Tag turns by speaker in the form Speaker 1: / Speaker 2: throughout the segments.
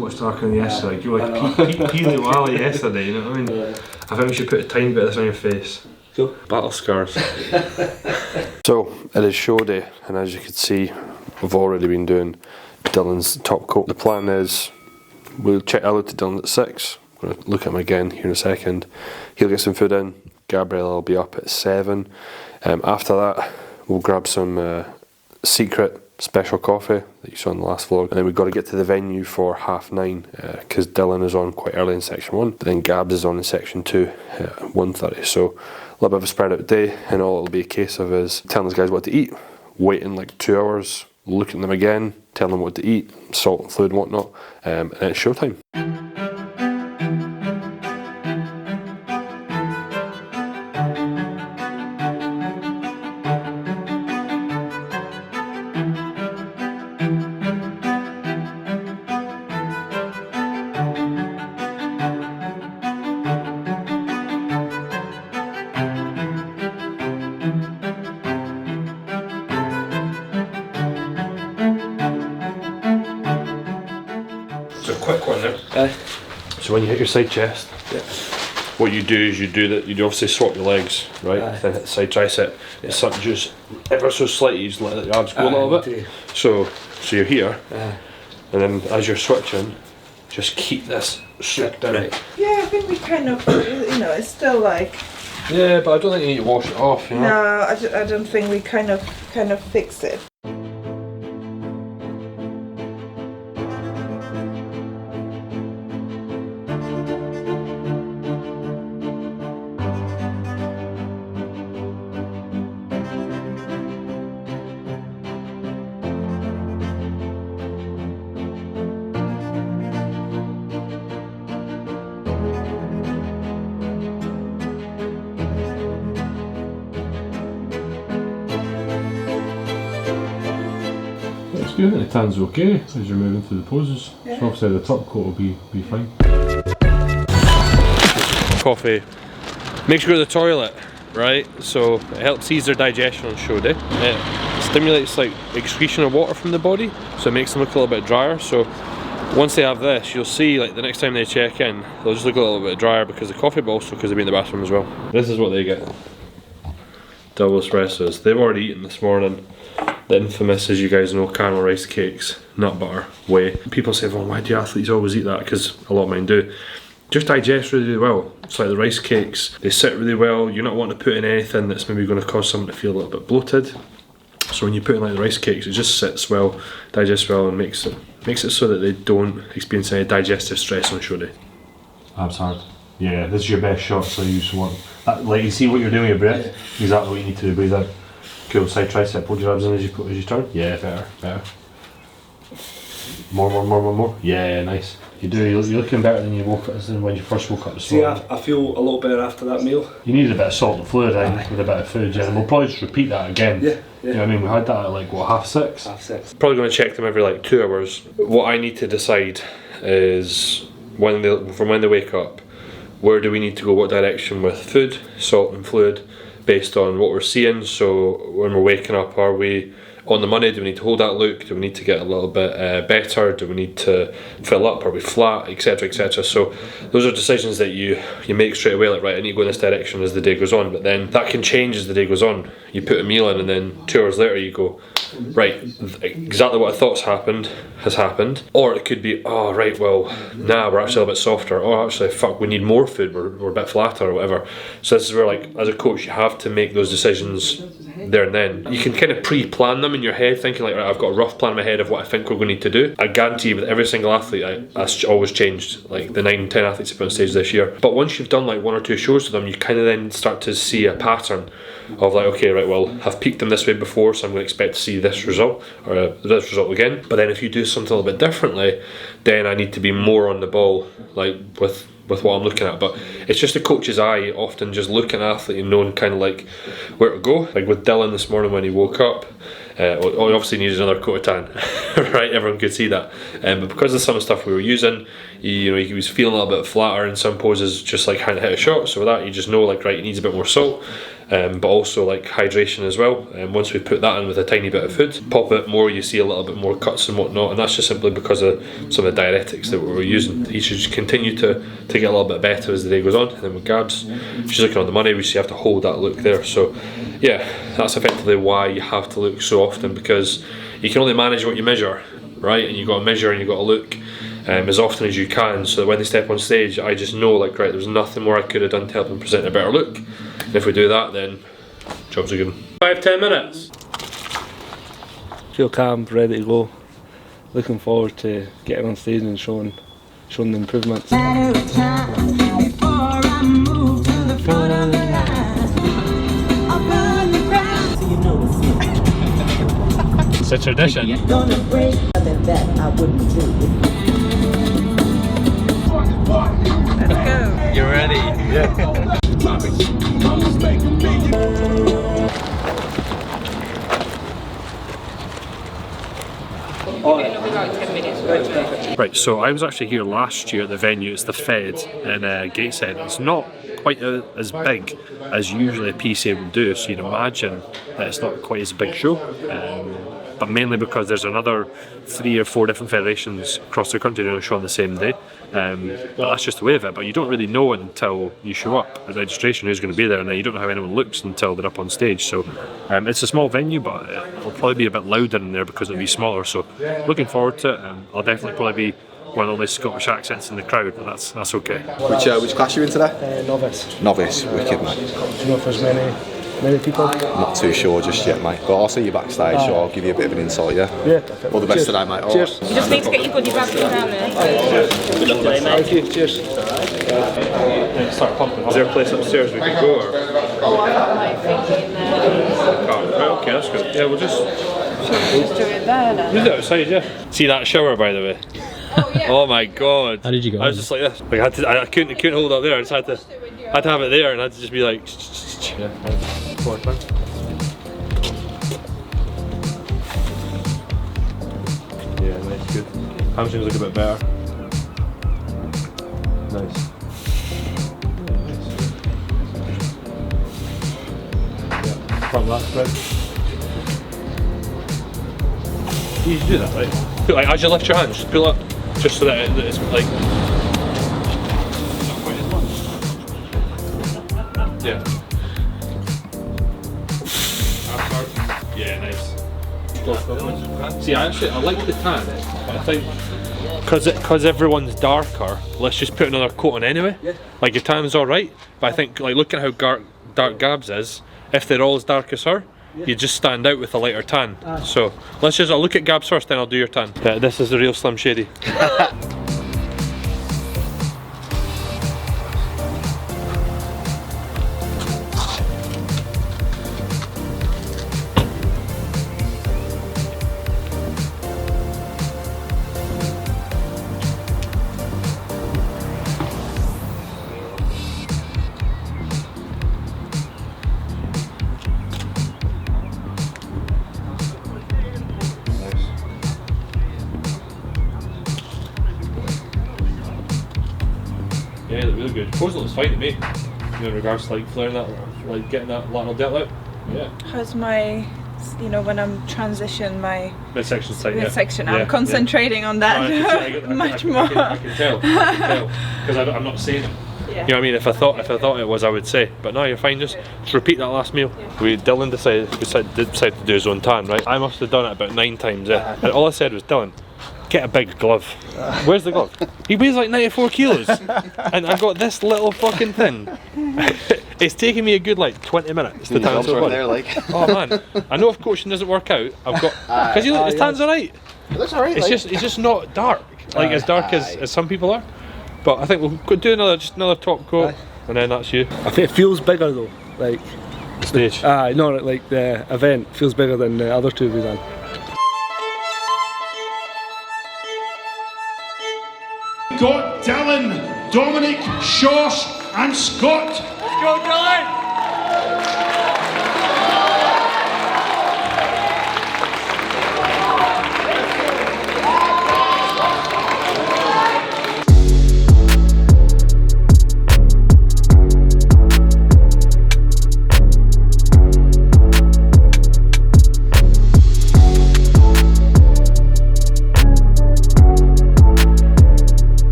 Speaker 1: much darker than yesterday. Like, you were like Peely Wally yesterday, you know what I mean? I think we should put a tiny bit of this on your face.
Speaker 2: Cool.
Speaker 1: Battle scars. So, it is show day, and as you can see, we've already been doing Dylan's top coat. The plan is, we'll check out to Dylan at 6. I'm going to look at him again here in a second. He'll get some food in. Gabrielle will be up at 7. After that, we'll grab some secret special coffee that you saw in the last vlog, and then we've got to get to the venue for 9:30 because Dylan is on quite early in section 1, but then Gabs is on in section 2 at 1:30. So a little bit of a spread out day, and all it'll be a case of is telling these guys what to eat, waiting like 2 hours, looking at them again, telling them what to eat, salt and fluid and whatnot, and then it's showtime. So a quick one there. So when you hit your side chest, what you do is you obviously swap your legs, right? Then hit the side tricep. It's something just ever so slightly, you just let your abs go a little bit. So you're here, and then as you're switching, just keep this stripped down. Right.
Speaker 3: Yeah, I think we kind of, it's still like.
Speaker 1: Yeah, but I don't think you need to wash it off. You know?
Speaker 3: No, I don't think we kind of fixed it.
Speaker 1: It's good, and the tan's okay as you're moving through the poses. Yeah. So obviously the top coat will be fine. Coffee makes you go to the toilet, right? So it helps ease their digestion on show day. It stimulates like excretion of water from the body, so it makes them look a little bit drier. So once they have this, you'll see like the next time they check in, they'll just look a little bit drier because of the coffee, but also because they've been in the bathroom as well. This is what they get. Double espressos. They've already eaten this morning. The infamous, as you guys know, caramel rice cakes, nut butter, whey. People say, well, why do athletes always eat that? Because a lot of mine do. Just digest really well. It's like the rice cakes, they sit really well. You're not wanting to put in anything that's maybe going to cause someone to feel a little bit bloated. So when you put in like the rice cakes, it just sits well, digests well, and makes it so that they don't experience any digestive stress on show day. Abs hard. Yeah, this is your best shot, so you just want that, like you see what you're doing with your breath, exactly what you need to do, breathe out. Cool, side tricep, hold your abs in as you turn. Yeah, better. More. Yeah, nice. You're looking better than when you first woke up this morning.
Speaker 2: See, I feel a lot better after that meal.
Speaker 1: You needed a bit of salt and fluid with a bit of food, yeah, and we'll probably just repeat that again.
Speaker 2: Yeah.
Speaker 1: You know what I mean? We had that at like, what, 6:30?
Speaker 2: 6:30.
Speaker 1: Probably going to check them every like 2 hours. What I need to decide is from when they wake up, where do we need to go, what direction with food, salt and fluid, based on what we're seeing. So when we're waking up, are we on the money? Do we need to hold that look? Do we need to get a little bit better? Do we need to fill up? Are we flat? Etc, etc. So those are decisions that you make straight away, like, right, I need to go in this direction as the day goes on. But then that can change as the day goes on. You put a meal in and then 2 hours later you go, right, exactly what I thought's happened has happened. Or it could be, oh right, well, nah, we're actually a bit softer. Oh, actually, fuck, we need more food, we're a bit flatter or whatever. So this is where, like, as a coach, you have to make those decisions there and then. You can kind of pre-plan them in your head, thinking like, right, I've got a rough plan in my head of what I think we're going to need to do. I guarantee you with every single athlete, that's always changed. Like the 9-10 athletes have been on stage this year. But once you've done like 1 or 2 shows to them, you kind of then start to see a pattern of like, okay, right, well, I've peaked them this way before, so I'm going to expect to see this result, or this result again. But then if you do something a little bit differently, then I need to be more on the ball, like with what I'm looking at. But it's just a coach's eye, often just looking at an athlete and knowing kind of like where to go. Like with Dylan this morning when he woke up, he obviously needed another coat of tan, right? Everyone could see that. But because of some of the stuff we were using, he was feeling a little bit flatter in some poses, just like kind of hit a shot. So with that, you just know, like, right, he needs a bit more salt. but also like hydration as well. And once we put that in with a tiny bit of food, pop it more, you see a little bit more cuts and whatnot, and that's just simply because of some of the diuretics that we're using. He should just continue to get a little bit better as the day goes on. And then with Gabs, she's looking on the money, we just have to hold that look there. So yeah, that's effectively why you have to look so often, because you can only manage what you measure, right? And you got to measure and you got to look as often as you can, so that when they step on stage, I just know, like, right, there's nothing more I could have done to help them present a better look. And if we do that, then jobs are good. 5-10 minutes.
Speaker 2: Feel calm, ready to go. Looking forward to getting on stage and showing the improvements.
Speaker 1: It's a tradition.
Speaker 3: Let's go.
Speaker 1: You ready? Yeah. Right, so I was actually here last year at the venue. It's the Fed in Gateshead. It's not quite as big as usually a PCA would do, so you'd imagine that it's not quite as big show. But mainly because there's another 3 or 4 different federations across the country doing a show on the same day. But that's just the way of it. But you don't really know until you show up at registration who's going to be there, and then you don't know how anyone looks until they're up on stage. So it's a small venue, but it'll probably be a bit louder in there because it'll be smaller. So looking forward to it. I'll definitely probably be one of the only Scottish accents in the crowd, but that's okay.
Speaker 4: Which class are you in today?
Speaker 2: Novice.
Speaker 4: Novice, wicked, mate.
Speaker 2: Do you know if there's many people?
Speaker 4: Not too sure just yet, mate, but I'll see you backstage, so I'll give you a bit of an insight, yeah?
Speaker 2: Yeah, perfect.
Speaker 4: All the best
Speaker 2: Cheers.
Speaker 4: today, mate.
Speaker 2: Cheers.
Speaker 5: You just need to get your goodie bag down there.
Speaker 2: Good luck today, mate. Thank you. Cheers.
Speaker 1: Start pumping. Is there a place upstairs we can go? Or?
Speaker 5: Oh, I've got my thing in there.
Speaker 1: Right, okay, that's good. Yeah, we'll just
Speaker 3: Just do it there then.
Speaker 1: do it outside, yeah. See that shower, by the way?
Speaker 5: Oh, yeah.
Speaker 1: Oh my god.
Speaker 6: How did you go?
Speaker 1: I was just like this. Like I couldn't hold up there. I just had to have it there, and I had to just be like. Yeah. Yeah, nice, good. Hamstrings look a bit better. Nice. Yeah, front lat spread. You should do that, right? Like, as you lift your hands, just pull up, just so that it's like. Not quite as much. Yeah. Yeah, nice. See, I like the tan, but I think because everyone's darker, let's just put another coat on anyway. Like your tan's alright, but I think like looking at how dark Gabs is, if they're all as dark as her, you just stand out with a lighter tan. So let's just I'll look at Gabs first, then I'll do your tan. Yeah, this is the real Slim Shady. Yeah, they look really good. Pose looks fine to me. You know, in regards to like flaring that, like getting that lateral delt out. Yeah.
Speaker 3: How's my, when I'm transition my
Speaker 1: Midsection side.
Speaker 3: midsection?
Speaker 1: Yeah.
Speaker 3: I'm concentrating on that much more.
Speaker 1: I can tell. Because I'm not saying it.
Speaker 3: Yeah.
Speaker 1: You know what I mean? If I thought it was, I would say. But no, you're fine. Just repeat that last meal. Dylan decided to do his own tan, right? I must have done it about 9 times. Yeah. And all I said was, Dylan, get a big glove. Where's the glove? He weighs like 94 kilos, and I've got this little fucking thing. It's taking me a good like 20 minutes to tan so
Speaker 4: there, like.
Speaker 1: Oh man, I know if coaching doesn't work out, I've got because his tan's alright.
Speaker 4: It looks alright.
Speaker 1: It's just not dark, like as dark as some people are. But I think we'll go do another top coat, and then that's you.
Speaker 2: I think it feels bigger though. Like
Speaker 1: Stage.
Speaker 2: no, like the event feels bigger than the other two we've done.
Speaker 7: Got Dylan, Dominic, Shosh and Scott.
Speaker 1: Let's go, Dylan!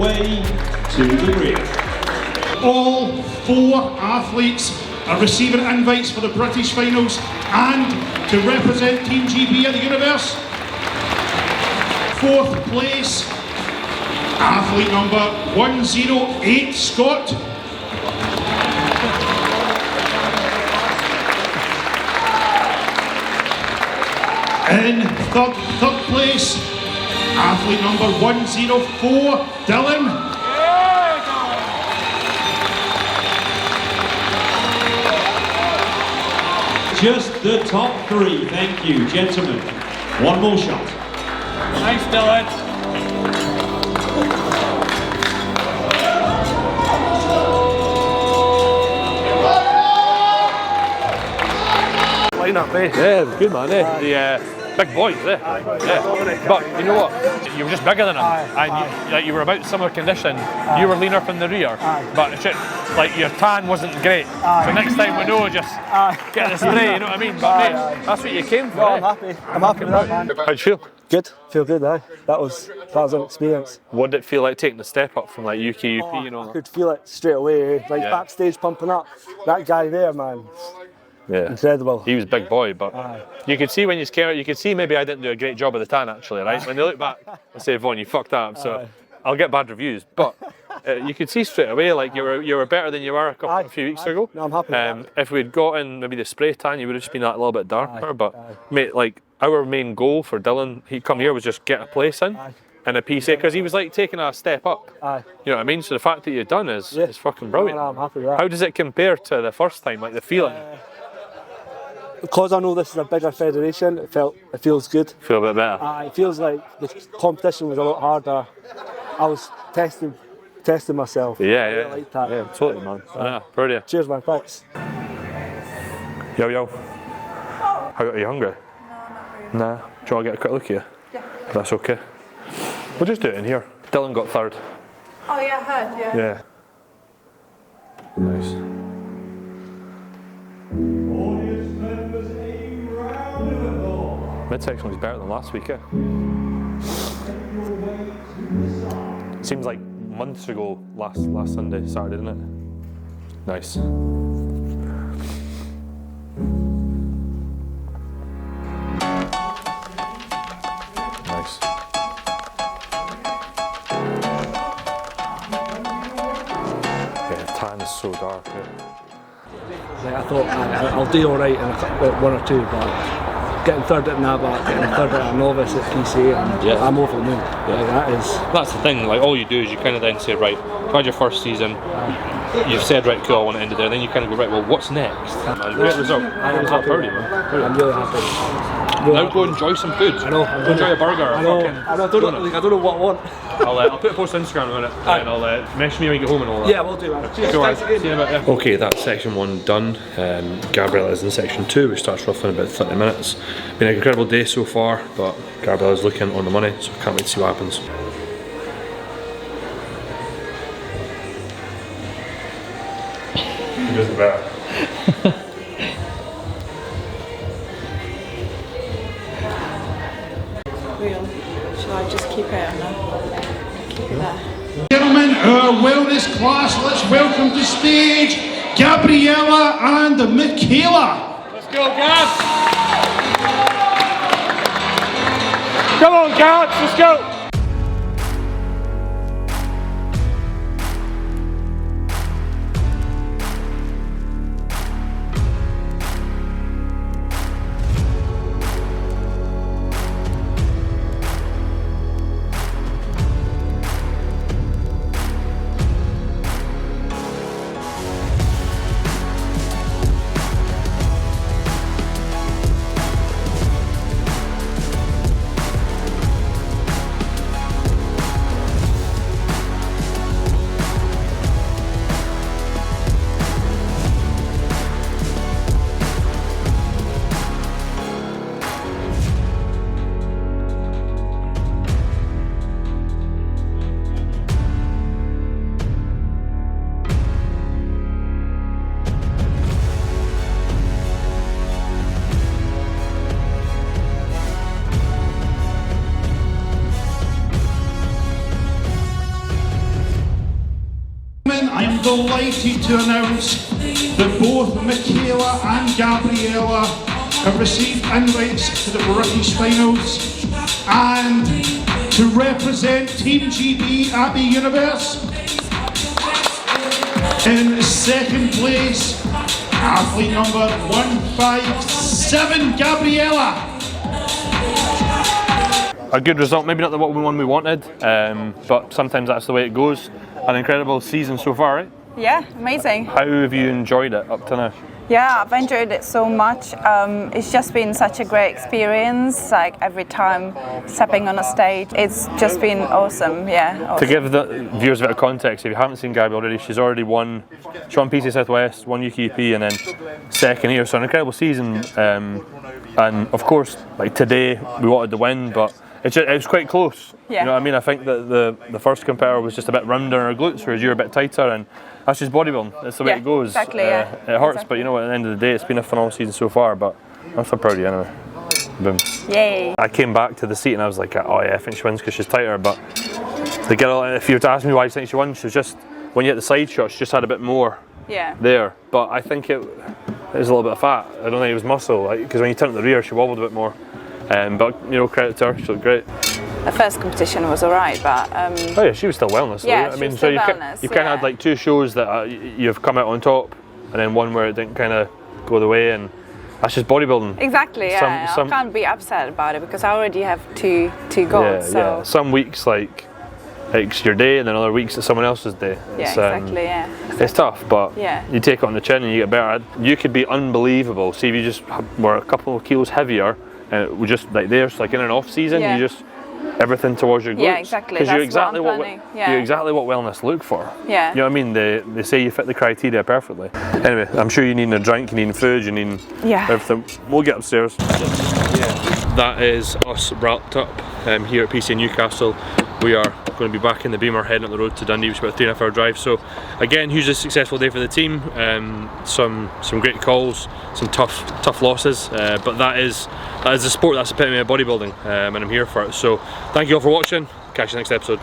Speaker 7: way to the break. All 4 athletes are receiving invites for the British finals and to represent Team GB at the Universe. 4th place, athlete number 108, Scott. In third place, athlete number 104, Dylan. Just the top 3, thank you, gentlemen. One more shot.
Speaker 6: Nice, Dylan.
Speaker 1: Line up, eh? Yeah, it was good, man, eh? The big boys, eh? Yeah. But you know what? You were just bigger than him, and you were about similar condition. You were leaner from the rear, but it's just, like, your tan wasn't great. So next time we know, just get the spray, you know what I mean? But mate, that's what you came for.
Speaker 2: No, I'm happy. I'm happy with that, man.
Speaker 1: How'd you feel?
Speaker 2: Good. Feel good, aye. That was an experience.
Speaker 1: What did it feel like taking the step up from like UK, UP, you know?
Speaker 2: I could feel it straight away, like backstage pumping up. That guy there, man.
Speaker 1: Yeah.
Speaker 2: Incredible.
Speaker 1: He was a big boy, but you could see when you came out, you could see maybe I didn't do a great job of the tan actually, right? When they look back, I say, Vaughn, you fucked up, so I'll get bad reviews. But you could see straight away, like you were better than you were a few weeks ago.
Speaker 2: No, I'm happy with that.
Speaker 1: If we'd got in maybe the spray tan, you would have just been that little bit darker. But mate, like our main goal for Dylan, he come here was just get a place in. And a PCA, because he was like taking a step up. You know what I mean? So the fact that you've done is fucking brilliant.
Speaker 2: No, I'm happy with that.
Speaker 1: How does it compare to the first time, like the feeling?
Speaker 2: Because I know this is a bigger federation, it feels good.
Speaker 1: Feel a bit better?
Speaker 2: It feels like the competition was a lot harder. I was testing myself.
Speaker 1: Yeah.
Speaker 2: I like that.
Speaker 1: Yeah, totally, man. Yeah, proud of you.
Speaker 2: Cheers, man. Thanks.
Speaker 1: Yo. How are you hungry? No, not really. Nah. Do you want to get a quick look here? Yeah. That's okay. We'll just do it in here. Dylan got 3rd.
Speaker 3: Oh yeah, I heard, yeah.
Speaker 1: Yeah. Nice. Midsection was better than last week, eh? Seems like months ago, last Sunday, Saturday, didn't it? Nice. Nice. Yeah, the tan is so dark, eh?
Speaker 2: Like, I thought I'll do alright in one or two, but getting 3rd at NABAT, getting 3rd at a novice at PCA, and I'm over the moon. Like,
Speaker 1: that's the thing, like all you do is you kind of then say, right, you had your first season, you've said, right, cool, I want to end it there, then you kind of go, right, well, what's next? Great result.
Speaker 2: I'm happy. I'm really happy.
Speaker 1: Now go enjoy some food. I know. Go enjoy a burger.
Speaker 2: I don't know what I want.
Speaker 1: I'll put a post on Instagram in a minute, and I'll mention me when you get home and all that.
Speaker 2: Yeah, we'll do that. Cheers,
Speaker 1: thanks again. See you in a bit, yeah. Okay, that's section 1 done. Gabrielle is in section 2, which starts roughly in about 30 minutes. Been an incredible day so far, but Gabrielle is looking on the money, so can't wait to see what happens. Who does it better?
Speaker 3: Shall I just keep it on there? Keep it there.
Speaker 7: Gentlemen, our wellness class, let's welcome to stage Gabriella and Michaela.
Speaker 6: Let's go, Gabs. Come on, Gabs, let's go.
Speaker 7: I'm delighted to announce that both Michaela and Gabriella have received invites to the British finals, and to represent Team GB at the Universe, in second place, athlete number 157, Gabriella.
Speaker 1: A good result, maybe not the one we wanted, but sometimes that's the way it goes. An incredible season so far, right?
Speaker 3: Yeah, amazing.
Speaker 1: How have you enjoyed it up to now?
Speaker 3: Yeah, I've enjoyed it so much. It's just been such a great experience. Like every time stepping on a stage, it's just been awesome. Yeah. Awesome.
Speaker 1: To give the viewers a bit of context, if you haven't seen Gabrielle already, she's already won. She won PCA Southwest, won UKP, and then second here. So an incredible season. And of course, like today, we wanted to win, but it was quite close.
Speaker 3: Yeah.
Speaker 1: You know what I mean? I think that the first competitor was just a bit rounder in her glutes, whereas you're a bit tighter, and that's just bodybuilding. That's the way it goes.
Speaker 3: Exactly. Yeah.
Speaker 1: It hurts, but you know what? At the end of the day, it's been a phenomenal season so far. But I'm so proud of you anyway. Boom.
Speaker 3: Yay.
Speaker 1: I came back to the seat and I was like, oh yeah, I think she wins because she's tighter. But the girl, if you were to ask me why you think she won, she was just, when you hit the side shot, she just had a bit more there. But I think it was a little bit of fat. I don't think it was muscle, because when you turn at the rear, she wobbled a bit more. But you know, credit to her, she looked great.
Speaker 3: The first competition was alright, but
Speaker 1: oh yeah, she was still wellness.
Speaker 3: Yeah,
Speaker 1: though.
Speaker 3: she was still wellness,
Speaker 1: you've kind of had like two shows that you've come out on top, and then one where it didn't kind of go the way, and that's just bodybuilding.
Speaker 3: Exactly. Yeah, I can't be upset about it because I already have two goals.
Speaker 1: Yeah,
Speaker 3: so
Speaker 1: yeah. Some weeks like it's your day, and then other weeks it's someone else's day.
Speaker 3: Yeah,
Speaker 1: it's,
Speaker 3: exactly. Yeah.
Speaker 1: It's tough, but you take it on the chin and you get better. You could be unbelievable. See if you just were a couple of kilos heavier, and it would just like there's like in an off season, you just everything towards your glutes.
Speaker 3: Yeah, exactly.
Speaker 1: Because you're exactly
Speaker 3: what I'm planning.
Speaker 1: you're exactly what wellness look for.
Speaker 3: Yeah.
Speaker 1: You know what I mean? They say you fit the criteria perfectly. Anyway, I'm sure you need a drink, you need food, you need everything. We'll get upstairs. That is us wrapped up here at PCA Newcastle. We are going to be back in the Beamer heading up the road to Dundee, which is about a 3.5 hour drive. So again, hugely successful day for the team. Some great calls, some tough losses, but that is the sport, that's the epitome of bodybuilding, and I'm here for it. So thank you all for watching. Catch you next episode.